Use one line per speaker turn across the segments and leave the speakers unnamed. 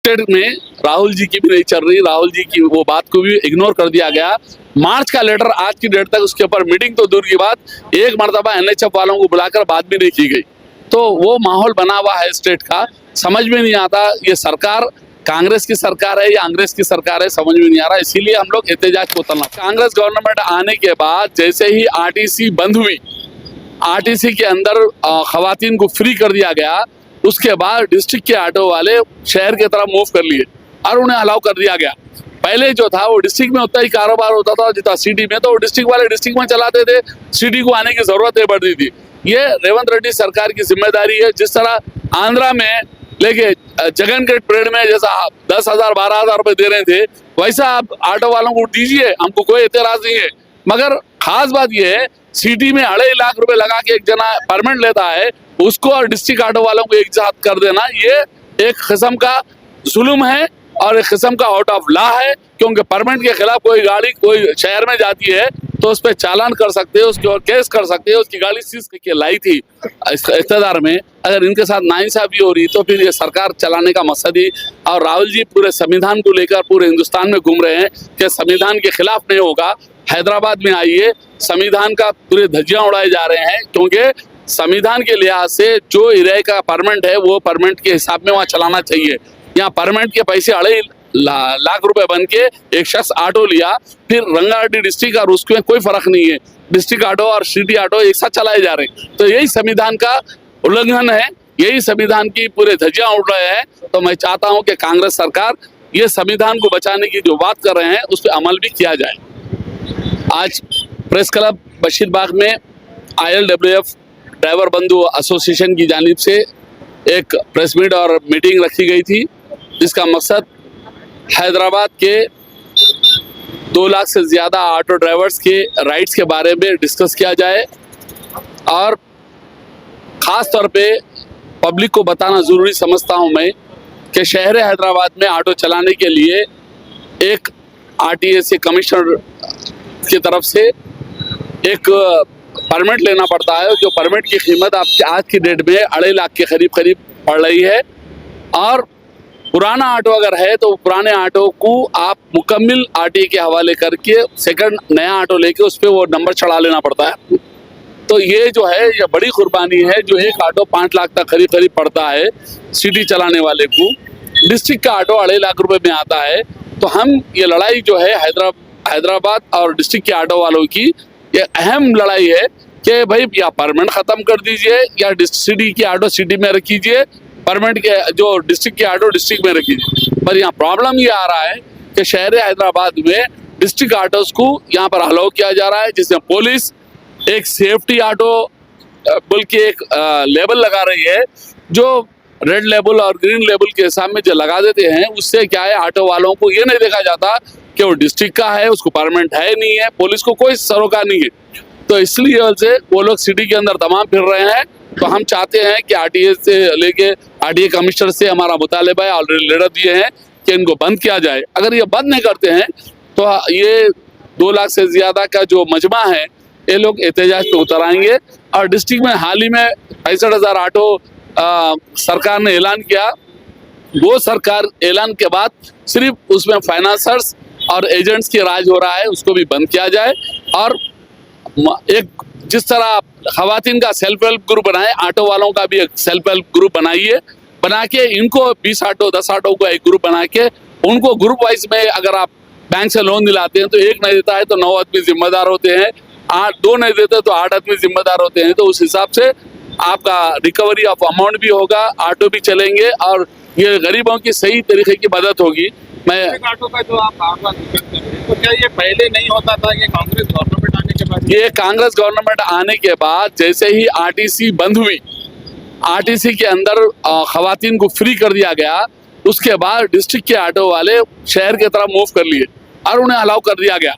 State में राहुल जी की भी नहीं चल रही, राहुल जी की वो बात को भी इग्नोर कर दिया गया। मार्च का लेटर आज की डेट तक उसके ऊपर मीटिंग तो दूर की बात, एक मर्तबा एनएचएफ वालों को बुलाकर बात भी नहीं की गई। तो वो माहौल बना हुआ है स्टेट का, समझ में नहीं आता ये सरकार कांग्रेस की सरकार है या अंग्रेज की सरकार है, समझ में नहीं आ रहा। इसीलिए हम लोग एहतजाज को उतरना। कांग्रेस गवर्नमेंट आने के बाद जैसे ही आरटीसी बंद हुई, आरटीसी के अंदर खवातीन को फ्री कर दिया गया, उसके बाद डिस्ट्रिक्ट के ऑटो वाले शहर की तरफ मूव कर लिए और उन्हें अलाउ कर दिया गया। पहले जो था वो डिस्ट्रिक्ट में उतना ही कारोबार होता था जितना सिटी में, तो डिस्ट्रिक्ट वाले डिस्ट्रिक्ट में चलाते थे, सिटी को आने की जरूरत नहीं पड़ती थी। ये रेवंत रेड्डी सरकार की जिम्मेदारी है। जिस तरह आंध्रा में लेके जगन के परेड में जैसा 10,000 12,000 रुपए दे रहे थे, वैसा आप ऑटो वालों को दीजिए, हमको कोई एतराज नहीं है। मगर खास बात यह है, सिटी में 2.5 लाख रुपए लगा के एक जना परमानेंट लेता है, उसको और डिस्ट्रिक्ट ऑटो वालों को एक साथ कर देना, ये एक किस्म का जुल्म है और एक किस्म का आउट ऑफ लॉ है। क्योंकि परमानेंट के खिलाफ कोई गाड़ी कोई शहर में जाती है तो उस पर चालान कर सकते हैं, उसके और केस कर सकते हैं। उसकी गाड़ी सीज करके लाई थी इख्तियार में। अगर इनके साथ नाइंसाफी हो रही तो फिर ये सरकार चलाने का मकसद ही, और राहुल जी पूरे संविधान को लेकर पूरे हिंदुस्तान में घूम रहे हैं कि संविधान के खिलाफ नहीं होगा। हैदराबाद में आइए, संविधान का पूरे धज्जियां उड़ाए जा रहे हैं, क्योंकि संविधान के लिहाज से जो एरिया का परमानेंट है वो परमानेंट के हिसाब में वहाँ चलाना चाहिए। यहाँ परमानेंट के पैसे 2.5 लाख रुपए बन के एक शख्स ऑटो लिया, फिर रंगारेड्डी डिस्ट्रिक्ट और उसमें कोई फर्क नहीं है, डिस्ट्रिक्ट ऑटो और सिटी ऑटो एक साथ चलाए जा रहे हैं। तो यही संविधान का उल्लंघन है, यही संविधान की पूरे धज्जियां उड़ रहे हैं। तो मैं चाहता हूं कि कांग्रेस सरकार ये संविधान को बचाने की जो बात कर रहे हैं उस पर अमल भी किया जाए। आज प्रेस क्लब बशीरबाग में ILWF ड्राइवर बंधु एसोसिएशन की जानिब से एक प्रेस मीट और मीटिंग रखी गई थी, जिसका मकसद हैदराबाद के 2 लाख से ज़्यादा ऑटो ड्राइवर्स के राइट्स के बारे में डिस्कस किया जाए और ख़ास तौर पे पब्लिक को बताना ज़रूरी समझता हूं मैं कि शहर हैदराबाद में ऑटो चलाने के लिए एक RTA कमिश्नर की तरफ से एक परमिट लेना पड़ता है, जो परमिट की कीमत आपके आज की डेट में 2.5 लाख के करीब पड़ रही है। और पुराना ऑटो अगर है तो पुराने ऑटो को आप मुकम्मल RTA के हवाले करके सेकंड नया ऑटो लेके उस पर वो नंबर चढ़ा लेना पड़ता है। तो ये जो है ये बड़ी कुर्बानी है, जो एक ऑटो 5 लाख तक करीब पड़ता है सिटी चलाने वाले को, डिस्ट्रिक्ट का ऑटो 2.5 लाख रुपए में आता है। तो हम ये लड़ाई जो है हैदराबाद और डिस्ट्रिक्ट के ऑटो वालों की ये अहम लड़ाई है कि भाई या परमानेंट ख़त्म कर दीजिए या सिटी की ऑटो सिटी में रखीजिए, परमानेंट के जो डिस्ट्रिक्ट के ऑटो डिस्ट्रिक्ट में रखीजिए। पर यहाँ प्रॉब्लम ये आ रहा है कि शहर हैदराबाद में डिस्ट्रिक्ट ऑटोस को यहाँ पर अलाउ किया जा रहा है, जिसमें पुलिस एक सेफ्टी ऑटो बोल के एक लेबल लगा रही है, जो रेड लेबल और ग्रीन लेबल के हिसाब में जो लगा देते हैं। उससे क्या है, ऑटो वालों को ये नहीं देखा जाता कि वो डिस्ट्रिक्ट का है, उसको परमानेंट है नहीं है, पुलिस को कोई सरोकार नहीं है। तो इसलिए से वो लोग सिटी के अंदर तमाम फिर रहे हैं। तो हम चाहते हैं कि RTA से लेके RTA कमिश्नर से हमारा मुतालिबा है, ऑलरेडी लेटर दिए हैं कि इनको बंद किया जाए। अगर ये बंद नहीं करते हैं तो ये 2 लाख से ज़्यादा का जो मजमा है ये लोग एहतजाज पे उतर आएंगे। और डिस्ट्रिक्ट में हाल ही में 65,000 ऑटो सरकार ने ऐलान किया। वो सरकार ऐलान के बाद सिर्फ उसमें फाइनेंसर्स और एजेंट्स की राज हो रहा है, उसको भी बंद किया जाए। और एक जिस तरह खवातीन का सेल्फ हेल्प ग्रुप बनाए, ऑटो वालों का भी एक सेल्फ हेल्प ग्रुप बनाइए, बना के इनको 20 ऑटो 10 ऑटो को एक ग्रुप बना के उनको ग्रुप वाइज में अगर आप बैंक से लोन दिलाते हैं तो एक नहीं देता है तो 9 आदमी जिम्मेदार होते हैं, 2 नहीं देते तो 8 आदमी जिम्मेदार होते हैं। तो उस हिसाब से आपका रिकवरी ऑफ अमाउंट भी होगा, ऑटो भी चलेंगे और ये गरीबों की सही तरीके की मदद होगी। मैं
ऑटो का जो आप बार-बार जिक्र कर रहे हैं, तो क्या ये पहले नहीं होता था? ये कांग्रेस गवर्नमेंट आने के बाद,
ये कांग्रेस गवर्नमेंट आने के बाद जैसे ही RTC बंद हुई, RTC के अंदर खवातीन को फ्री कर दिया गया, उसके बाद डिस्ट्रिक्ट के ऑटो वाले शहर की तरफ मूव कर लिए और उन्हें अलाउ कर दिया गया।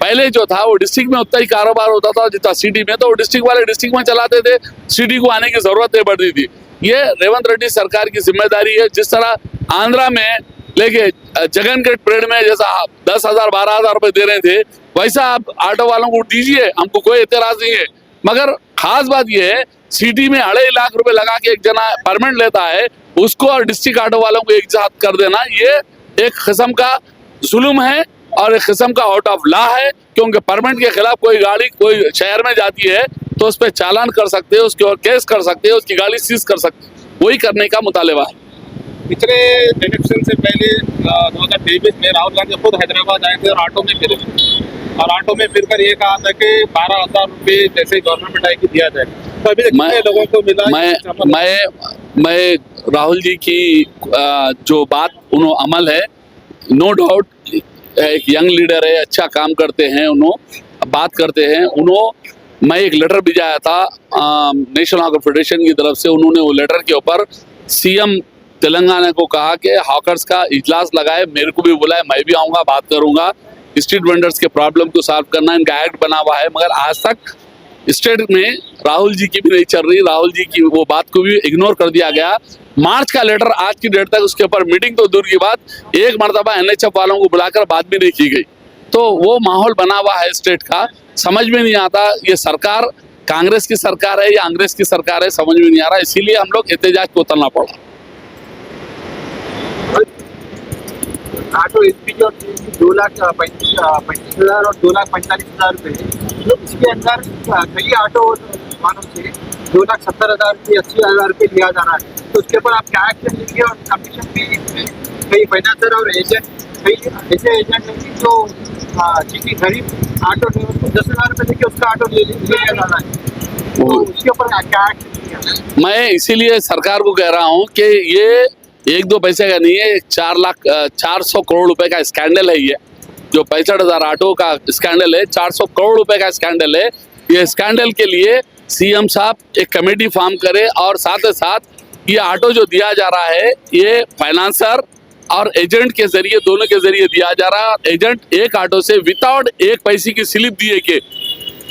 पहले जो था वो डिस्ट्रिक्ट में उतना ही कारोबार होता था जितना सिटी में, तो डिस्ट्रिक्ट वाले डिस्ट्रिक्ट में चलाते थे, सिटी को आने की जरूरत नहीं पड़ती थी। ये रेवंत रेड्डी सरकार की जिम्मेदारी है। जिस तरह आंध्रा में लेके जगन के परेड में जैसा 10,000 12,000 रुपए दे रहे थे, वैसा आप ऑटो वालों को दीजिए, हमको कोई एतराज नहीं है। मगर खास बात यह है, सिटी में 2.5 लाख रुपए लगा के एक जना परमानेंट लेता है, उसको और डिस्ट्रिक्ट ऑटो वालों को एक साथ कर देना, ये एक किस्म का जुल्म है और एक किस्म का आउट ऑफ लॉ है। क्योंकि परमिट के खिलाफ कोई गाड़ी कोई शहर में जाती है तो उस पर चालान कर सकते हैं, उसके और केस कर सकते हैं, उसकी गाड़ी सीज कर सकते हैं, वही करने का मुतालबा है।
पिछले इलेक्शन से पहले 2023 में राहुल गांधी खुद हैदराबाद आए थे और ऑटो में फिरे और ऑटो में फिरकर ये कहा था कि 12,000 रुपये जैसे गवर्नमेंट आएगी दिया जाए। तो अभी तक कितने लोगों को मिला?
मैं राहुल जी की जो बात उन्होंने अमल है, नो डाउट एक यंग लीडर है, अच्छा काम करते हैं, उन्होंने बात करते हैं। उन्होंने मैं एक लेटर भिजाया था नेशनल हॉकर फेडरेशन की तरफ से, उन्होंने वो लेटर के ऊपर सीएम तेलंगाना को कहा कि हॉकर्स का इजलास लगाए, मेरे को भी बुलाए, मैं भी आऊँगा, बात करूँगा, स्ट्रीट वेंडर्स के प्रॉब्लम को सॉल्व करना, इनका एक्ट बना हुआ है। मगर आज तक स्टेट में राहुल जी की भी नहीं चल रही, राहुल जी की वो बात को भी इग्नोर कर दिया गया। मार्च का लेटर आज की डेट तक उसके ऊपर मीटिंग तो दूर की बात, एक मरतबा एनएचएफ वालों को बुलाकर बात भी नहीं की गई। तो वो माहौल बना हुआ है स्टेट का, समझ में नहीं आता ये सरकार कांग्रेस की सरकार है या अंग्रेज की सरकार है, समझ में नहीं आ रहा, इसीलिए हम लोग एहतजाज को उतरना पड़ा।
ऑटो एसपी जो 2,35,000 और 2,45,000 रुपये, तो इसके अंदर कई ऑटो वालों से 2,70,000 रुपये 80,000 रुपये लिया जा रहा है। तो उसके ऊपर आप क्या एक्शन लेंगे? और कमीशन भी कई फाइनेंसर और एजेंट, कई ऐसे एजेंट हैं जो किसी गरीब ऑटो ड्राइवर को 10,000 रुपये देके उसका ऑटो ले लिया जा रहा है। तो उसके ऊपर क्या एक्शन लिया?
मैं इसीलिए सरकार को कह रहा हूँ कि ये 1-2 पैसे का नहीं है, 400 करोड़ रुपए का स्कैंडल है। ये जो 65,000 ऑटो का स्कैंडल है, 400 करोड़ रुपए का स्कैंडल है। ये स्कैंडल के लिए सीएम साहब एक कमेटी फॉर्म करे और साथ ही साथ ये ऑटो जो दिया जा रहा है ये फाइनेंसर और एजेंट के जरिए, दोनों के जरिए दिया जा रहा है। एजेंट एक ऑटो से विदाउट एक पैसे की स्लिप दिए के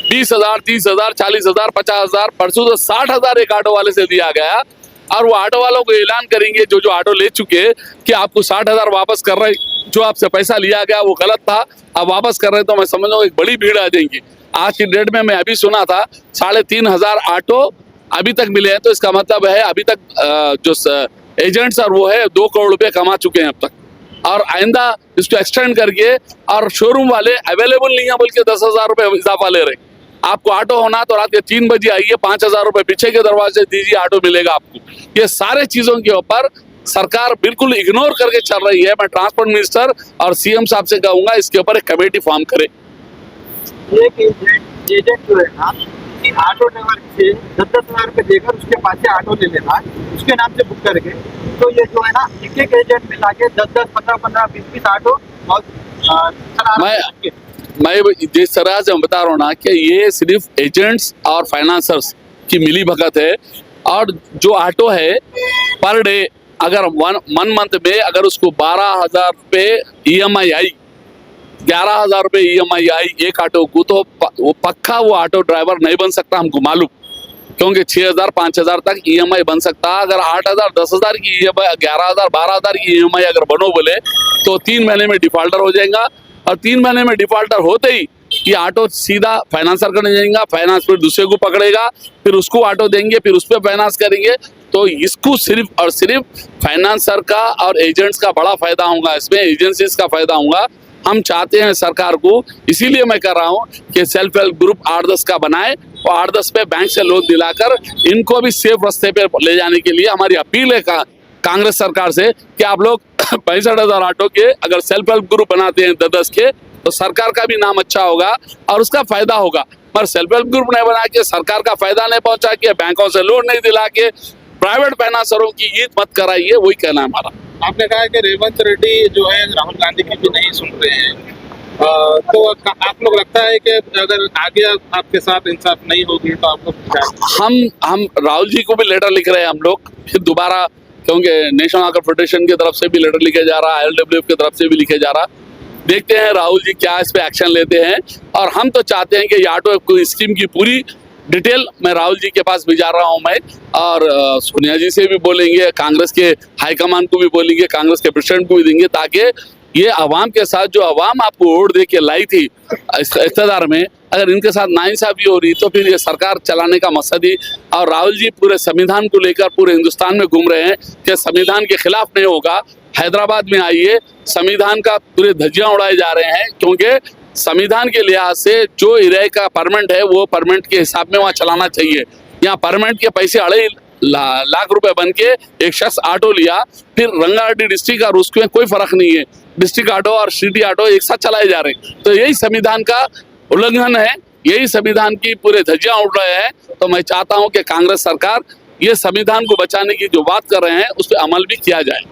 20,000, 30,000, 40,000, 50,000, परसों तो 60,000 एक ऑटो वाले से दिया गया। और वो ऑटो वालों को ऐलान करेंगे जो ऑटो ले चुके कि आपको 60,000 वापस कर रहे, जो आपसे पैसा लिया गया वो गलत था, आप वापस कर रहे, तो मैं समझ रहा हूँ एक बड़ी भीड़ आ जाएगी। आज की डेट में मैं अभी सुना था 3,500 ऑटो अभी तक मिले हैं, तो इसका मतलब है अभी तक जो एजेंट्स और वो है 2 करोड़ रुपए कमा चुके हैं अब तक। और आइंदा इसको एक्सटेंड करके, और शोरूम वाले अवेलेबल नहीं है बोल के 10,000 रुपये इजाफा ले रहे। आपको ऑटो होना तो रात के 3 बजे आइए, 5,000 रुपये पीछे के दरवाजे दीजिए, ऑटो मिलेगा आपको। ये सारे चीजों के ऊपर सरकार बिल्कुल इग्नोर करके चल रही है। मैं ट्रांसपोर्ट मिनिस्टर और सीएम साहब से कहूंगा इसके ऊपर एक कमेटी फॉर्म करे।
एक एजेंट जो है ना, कि ऑटो ड्राइवर से 10,000 रुपये देकर उसके पास से ऑटो ले लेना, उसके नाम से बुक करके, तो ये जो है ना एक एजेंट मिला के 10-10, 15-15, 20-20 ऑटो और
मैं जिस तरह से बता रहा हूँ ना कि ये सिर्फ एजेंट्स और फाइनेंसर्स की मिली भगत है। और जो ऑटो है पर डे अगर वन मंथ में अगर उसको 12,000 रुपये EMI आई, 11,000 रुपये EMI आई एक ऑटो को, तो वो पक्का वो ऑटो ड्राइवर नहीं बन सकता, हमको मालूम। क्योंकि 6,000, 5,000 तक EMI बन सकता है। अगर 8,000, 10,000 की EMI, 11,000, 12,000 की EMI अगर बनो बोले तो 3 महीने में डिफॉल्टर हो जाएगा। और 3 महीने में डिफॉल्टर होते ही ये ऑटो सीधा फाइनेंसर करने जाएगा, फाइनेंस फिर दूसरे को पकड़ेगा, फिर उसको ऑटो देंगे, फिर उस पर फाइनेंस करेंगे। तो इसको सिर्फ और सिर्फ फाइनेंसर का और एजेंट्स का बड़ा फायदा होगा, इसमें एजेंसीज का फायदा होगा। हम चाहते हैं सरकार को, इसीलिए मैं कर रहा हूँ कि सेल्फ हेल्प ग्रुप 8-10 का बनाए और 8-10 पे बैंक से लोन दिलाकर इनको भी सेफ रास्ते पे ले जाने के लिए हमारी अपील है कांग्रेस सरकार से कि आप लोग 65,000 ऑटो के अगर सेल्फ हेल्प ग्रुप बनाते हैं 10-10 के, तो सरकार का भी नाम अच्छा होगा और उसका फायदा होगा। पर सेल्फ हेल्प ग्रुप नहीं बना के, सरकार का फायदा नहीं पहुंचा के, बैंकों से लोन नहीं दिला के, प्राइवेट फाइनेंसरों की ईद मत कराइए, वही कहना है हमारा।
आपने कहा कि रेवंत रेड्डी जो है राहुल गांधी की भी नहीं सुन रहे हैं, तो आप लोग लगता है कि अगर आगे आपके साथ इंसाफ नहीं होगी तो आप लोग
हम राहुल जी को भी लेटर लिख रहे हैं हम लोग फिर दोबारा, क्योंकि नेशनल हॉकर फेडरेशन की तरफ से भी लेटर लिखे जा रहा है, ILWF की तरफ से भी लिखे जा रहा। देखते हैं राहुल जी क्या इस पे एक्शन लेते हैं। और हम तो चाहते हैं कि ये ऑटो स्कीम की पूरी डिटेल मैं राहुल जी के पास भिजा रहा हूं मैं, और सोनिया जी से भी बोलेंगे, कांग्रेस के हाईकमान को भी बोलेंगे, कांग्रेस के प्रेसिडेंट को भी देंगे, ताकि ये अवाम के साथ, जो अवाम आपको वोट दे के लाई थी इख्तियार में, अगर इनके साथ नाइंसाफी हो रही तो फिर ये सरकार चलाने का मकसद ही। और राहुल जी पूरे संविधान को लेकर पूरे हिंदुस्तान में घूम रहे हैं कि संविधान के खिलाफ नहीं होगा। हैदराबाद में आइए, संविधान का पूरे धज्जियां उड़ाए जा रहे हैं, क्योंकि संविधान के लिहाज से जो एरिया का परमिट है वो परमिट के हिसाब में वहाँ चलाना चाहिए। यहाँ परमिट के पैसे 2.5 लाख रुपए बन के एक शख्स ऑटो लिया, फिर रंगारेड्डी डिस्ट्रिक्ट और उसमें कोई फर्क नहीं है, डिस्ट्रिक्ट ऑटो और सिटी ऑटो एक साथ चलाए जा रहे हैं। तो यही संविधान का उल्लंघन है, यही संविधान की पूरे धज्जियां उड़ रहे हैं। तो मैं चाहता हूं कि कांग्रेस सरकार ये संविधान को बचाने की जो बात कर रहे हैं उस पर अमल भी किया जाए।